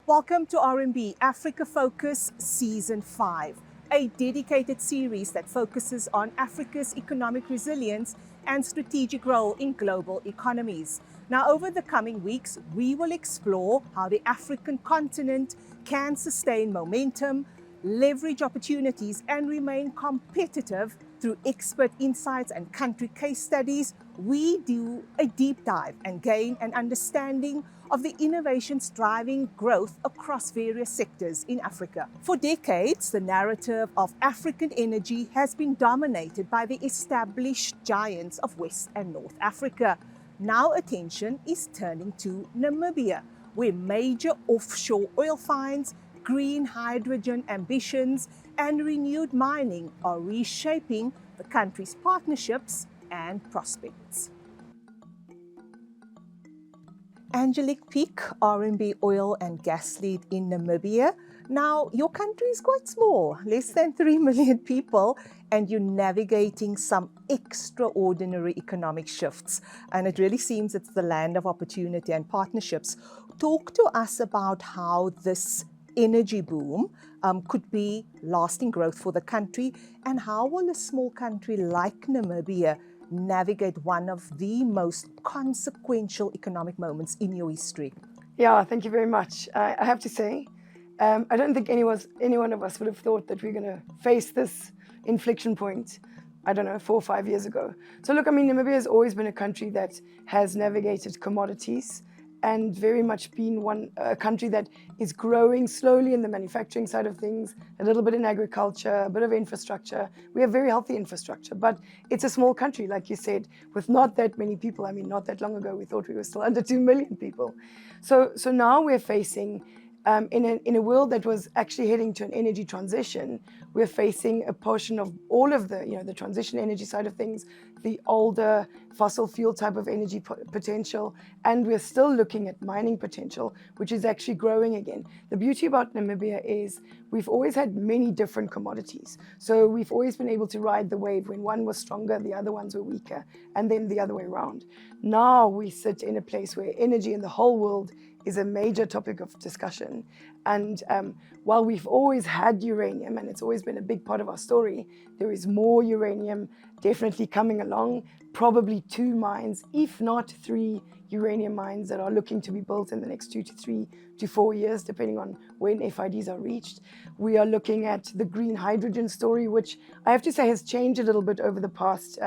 Welcome to RMB Africa Focus Season 5, a dedicated series that focuses on Africa's economic resilience and strategic role in global economies. Now, over the coming weeks, we will explore how the African continent can sustain momentum, leverage opportunities, and remain competitive. Through expert insights and country case studies, we do a deep dive and gain an understanding of the innovations driving growth across various sectors in Africa. For decades, the narrative of African energy has been dominated by the established giants of West and North Africa. Now attention is turning to Namibia, where major offshore oil finds, green hydrogen ambitions, and renewed mining are reshaping the country's partnerships and prospects. Angelique Peake, RMB oil and gas lead in Namibia. Now, your country is quite small, less than 3 million people, and you're navigating some extraordinary economic shifts. And it really seems it's the land of opportunity and partnerships. Talk to us about how this energy boom could be lasting growth for the country, and how will a small country like Namibia navigate one of the most consequential economic moments in your history? Yeah, thank you very much. I have to say, I don't think any one of us would have thought that we're going to face this inflection point, I don't know, 4 or 5 years ago. So look, I mean, Namibia has always been a country that has navigated commodities and very much been a country that is growing slowly in the manufacturing side of things, a little bit in agriculture, a bit of infrastructure. We have very healthy infrastructure, but it's a small country, like you said, with not that many people. I mean, not that long ago, we thought we were still under 2 million people. So now we're facing, in a world that was actually heading to an energy transition, we're facing a portion of all of the transition energy side of things, the older fossil fuel type of energy potential, and we're still looking at mining potential, which is actually growing again. The beauty about Namibia is we've always had many different commodities. So we've always been able to ride the wave. When one was stronger, the other ones were weaker, and then the other way around. Now we sit in a place where energy in the whole world is a major topic of discussion. And while we've always had uranium, and it's always been a big part of our story, there is more uranium definitely coming along, probably 2 mines, if not 3 uranium mines that are looking to be built in the next 2 to 3 to 4 years, depending on when FIDs are reached. We are looking at the green hydrogen story, which I have to say has changed a little bit over the past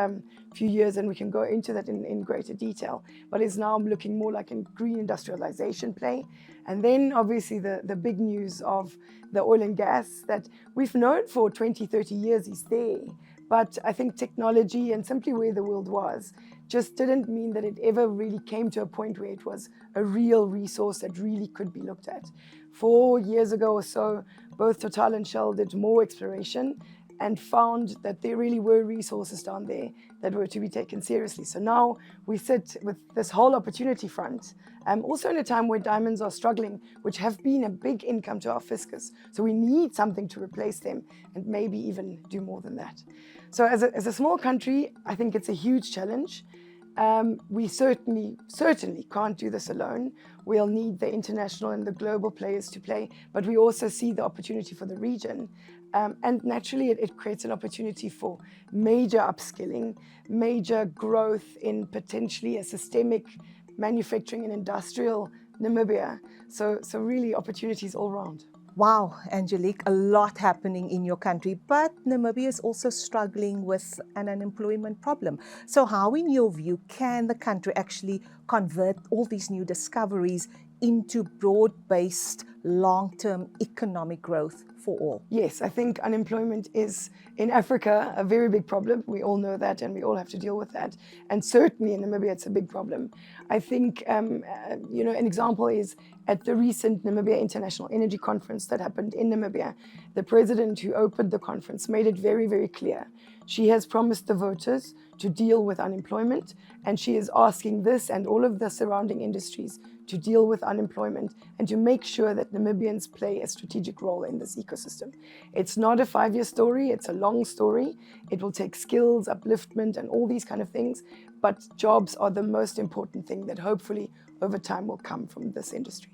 few years, and we can go into that in greater detail, but is now looking more like a green industrialization play. And then obviously the big news of the oil and gas that we've known for 20, 30 years is there. But I think technology and simply where the world was just didn't mean that it ever really came to a point where it was a real resource that really could be looked at. 4 years ago or so, both Total and Shell did more exploration and found that there really were resources down there that were to be taken seriously. So now we sit with this whole opportunity front, also in a time where diamonds are struggling, which have been a big income to our fiscus. So we need something to replace them and maybe even do more than that. So as a small country, I think it's a huge challenge. We certainly can't do this alone. We'll need the international and the global players to play, but we also see the opportunity for the region. And naturally, it creates an opportunity for major upskilling, major growth in potentially a systemic manufacturing and industrial Namibia. So really opportunities all around. Wow, Angelique, a lot happening in your country, but Namibia is also struggling with an unemployment problem. So how, in your view, can the country actually convert all these new discoveries into broad-based, long-term economic growth for all? Yes, I think unemployment is, in Africa, a very big problem. We all know that, and we all have to deal with that. And certainly in Namibia, it's a big problem. I think, an example is at the recent Namibia International Energy Conference that happened in Namibia, the president who opened the conference made it very, very clear. She has promised the voters to deal with unemployment, and she is asking this and all of the surrounding industries to deal with unemployment and to make sure that Namibians play a strategic role in this ecosystem. It's not a 5-year story, it's a long story. It will take skills, upliftment, and all these kind of things, but jobs are the most important thing that hopefully over time will come from this industry.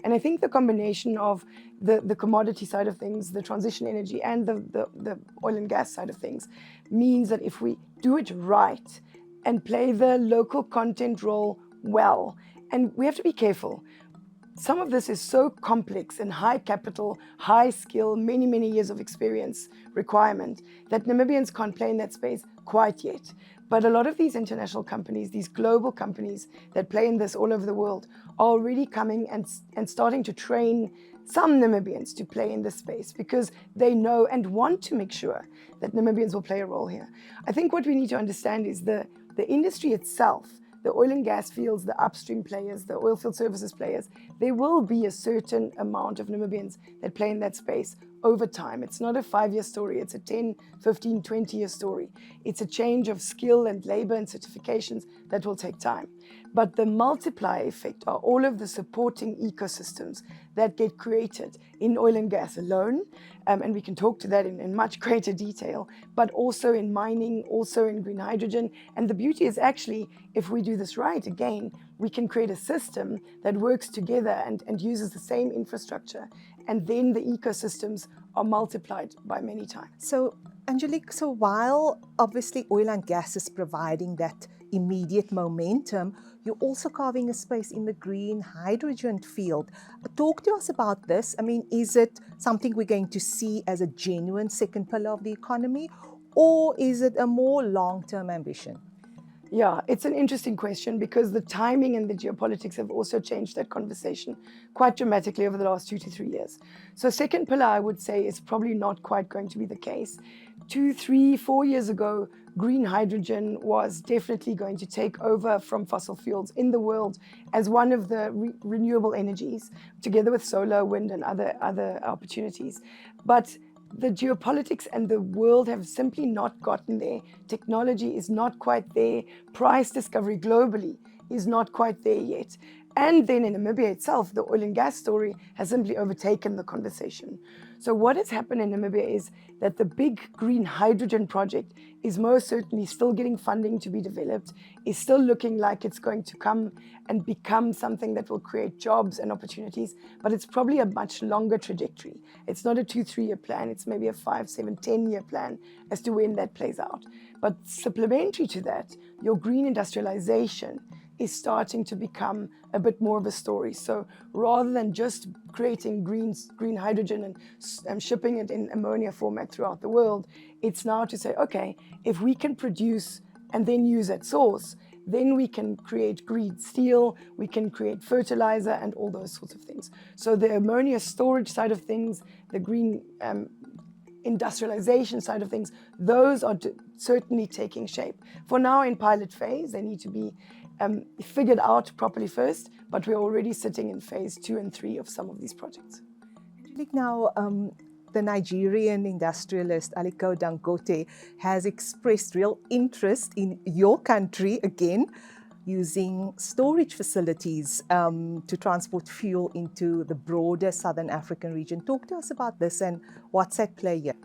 And I think the combination of the commodity side of things, the transition energy, and the oil and gas side of things means that if we do it right and play the local content role well, and we have to be careful. Some of this is so complex and high capital, high skill, many, many years of experience requirement that Namibians can't play in that space quite yet. But a lot of these international companies, these global companies that play in this all over the world, are already coming and starting to train some Namibians to play in this space because they know and want to make sure that Namibians will play a role here. I think what we need to understand is the industry itself, the oil and gas fields, the upstream players, the oil field services players, there will be a certain amount of Namibians that play in that space over time. It's not a 5-year story, it's a 10, 15, 20-year story. It's a change of skill and labor and certifications that will take time. But the multiplier effect are all of the supporting ecosystems that get created in oil and gas alone, and we can talk to that in much greater detail, but also in mining, also in green hydrogen. And the beauty is actually, if we do this right, again, we can create a system that works together and uses the same infrastructure, and then the ecosystems are multiplied by many times. So, Angelique, so while obviously oil and gas is providing that immediate momentum, you're also carving a space in the green hydrogen field. Talk to us about this. I mean, is it something we're going to see as a genuine second pillar of the economy, or is it a more long-term ambition? Yeah, it's an interesting question because the timing and the geopolitics have also changed that conversation quite dramatically over the last 2 to 3 years. So second pillar, I would say, is probably not quite going to be the case. 2, 3, 4 years ago, green hydrogen was definitely going to take over from fossil fuels in the world as one of the renewable energies, together with solar, wind, and other opportunities. But the geopolitics and the world have simply not gotten there. Technology is not quite there. Price discovery globally is not quite there yet. And then in Namibia itself, the oil and gas story has simply overtaken the conversation. So what has happened in Namibia is that the big green hydrogen project is most certainly still getting funding to be developed, is still looking like it's going to come and become something that will create jobs and opportunities, but it's probably a much longer trajectory. It's not a 2-3-year plan, it's maybe a 5, 7, 10-year plan as to when that plays out. But supplementary to that, your green industrialization is starting to become a bit more of a story. So rather than just creating green hydrogen and shipping it in ammonia format throughout the world, it's now to say, okay, if we can produce and then use at source, then we can create green steel, we can create fertilizer and all those sorts of things. So the ammonia storage side of things, the green industrialization side of things, those are certainly taking shape. For now in pilot phase, they need to be figured out properly first, but we're already sitting in phase 2 and 3 of some of these projects. Angelique, now the Nigerian industrialist Aliko Dangote has expressed real interest in your country again, using storage facilities to transport fuel into the broader Southern African region. Talk to us about this and what's at play here.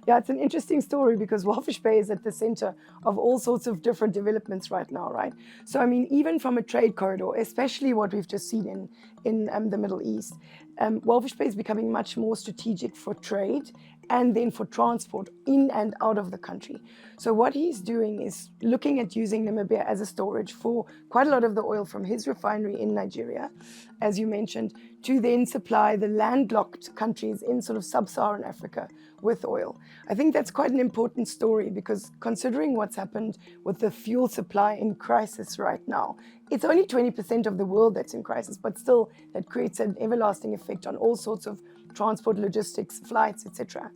Yeah, it's an interesting story because Walvis Bay is at the center of all sorts of different developments right now, right? So, I mean, even from a trade corridor, especially what we've just seen in the Middle East, Walvis Bay is becoming much more strategic for trade and then for transport in and out of the country. So what he's doing is looking at using Namibia as a storage for quite a lot of the oil from his refinery in Nigeria, as you mentioned, to then supply the landlocked countries in sort of sub-Saharan Africa with oil. I think that's quite an important story because considering what's happened with the fuel supply in crisis right now, it's only 20% of the world that's in crisis, but still that creates an everlasting effect on all sorts of transport, logistics, flights, etc.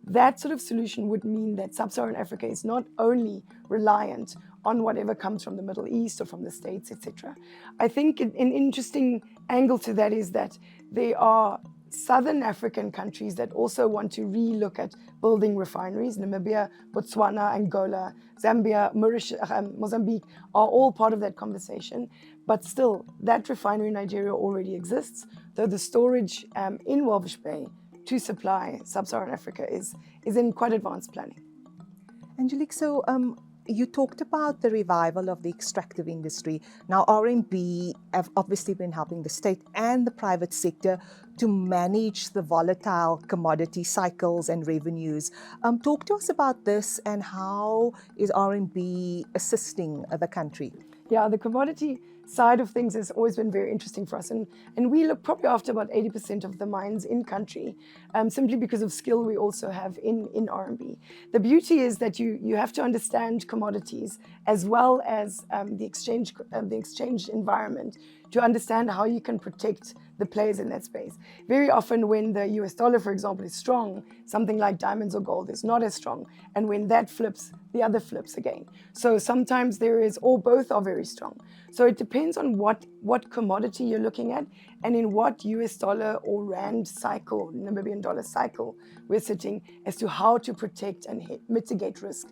That sort of solution would mean that sub-Saharan Africa is not only reliant on whatever comes from the Middle East or from the States, etc. I think an interesting angle to that is that there are Southern African countries that also want to re-look at building refineries. Namibia, Botswana, Angola, Zambia, Mozambique are all part of that conversation. But still, that refinery in Nigeria already exists, though the storage in Walvis Bay to supply sub-Saharan Africa is in quite advanced planning. Angelique, so You talked about the revival of the extractive industry. Now, RMB have obviously been helping the state and the private sector to manage the volatile commodity cycles and revenues. Talk to us about this and how is RMB assisting the country? Yeah, the commodity side of things has always been very interesting for us. And we look probably after about 80% of the mines in country, simply because of skill we also have in RMB. The beauty is that you have to understand commodities as well as the exchange environment to understand how you can protect the players in that space. Very often when the US dollar, for example, is strong, something like diamonds or gold is not as strong. And when that flips, the other flips again. So sometimes there is, or both are very strong. So it depends on what commodity you're looking at and in what US dollar or rand cycle, Namibian dollar cycle we're sitting as to how to protect and mitigate risk.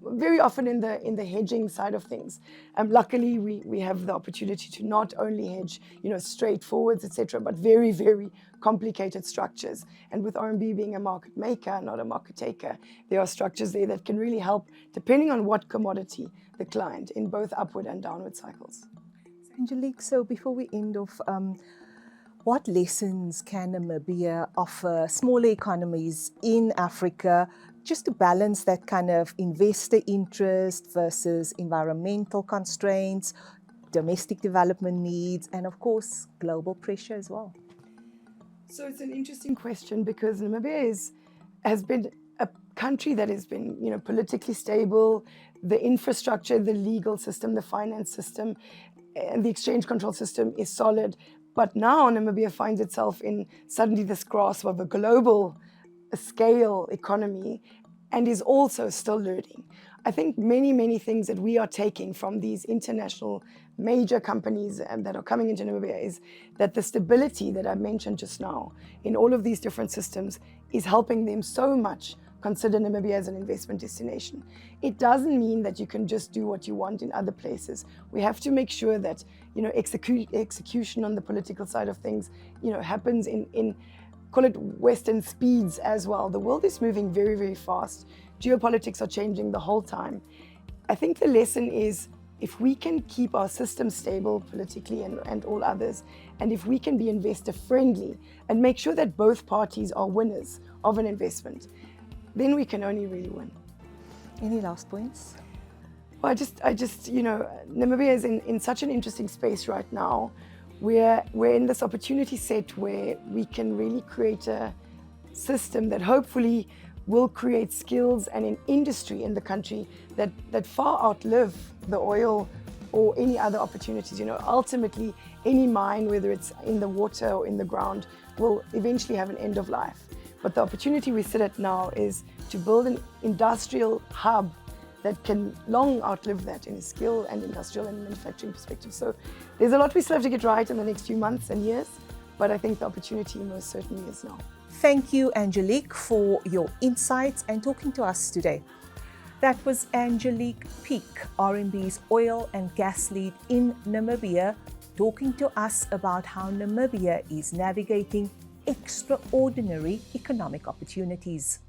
Very often in the hedging side of things. Luckily, we have the opportunity to not only hedge, straight forwards, etc., but very, very complicated structures. And with RMB being a market maker, not a market taker, there are structures there that can really help, depending on what commodity the client, in both upward and downward cycles. Angelique, so before we end off, what lessons can Namibia offer smaller economies in Africa just to balance that kind of investor interest versus environmental constraints, domestic development needs, and of course, global pressure as well? So it's an interesting question because Namibia has been a country that has been, politically stable, the infrastructure, the legal system, the finance system, and the exchange control system is solid. But now Namibia finds itself in suddenly this grasp of a global scale economy and is also still learning. I think many, many things that we are taking from these international major companies that are coming into Namibia is that the stability that I mentioned just now in all of these different systems is helping them so much consider Namibia as an investment destination. It doesn't mean that you can just do what you want in other places. We have to make sure that execution on the political side of things happens in call it Western speeds as well. The world is moving very, very fast. Geopolitics are changing the whole time. I think the lesson is if we can keep our system stable politically and all others, and if we can be investor friendly and make sure that both parties are winners of an investment, then we can only really win. Any last points? Well, I just, Namibia is in such an interesting space right now. We're in this opportunity set where we can really create a system that hopefully will create skills and an industry in the country that far outlive the oil or any other opportunities. Ultimately, any mine, whether it's in the water or in the ground, will eventually have an end of life. But the opportunity we sit at now is to build an industrial hub that can long outlive that in a skill and industrial and manufacturing perspective. So there's a lot we still have to get right in the next few months and years, but I think the opportunity most certainly is now. Thank you, Angelique, for your insights and talking to us today. That was Angelique Peake, RMB's oil and gas lead in Namibia, talking to us about how Namibia is navigating extraordinary economic opportunities.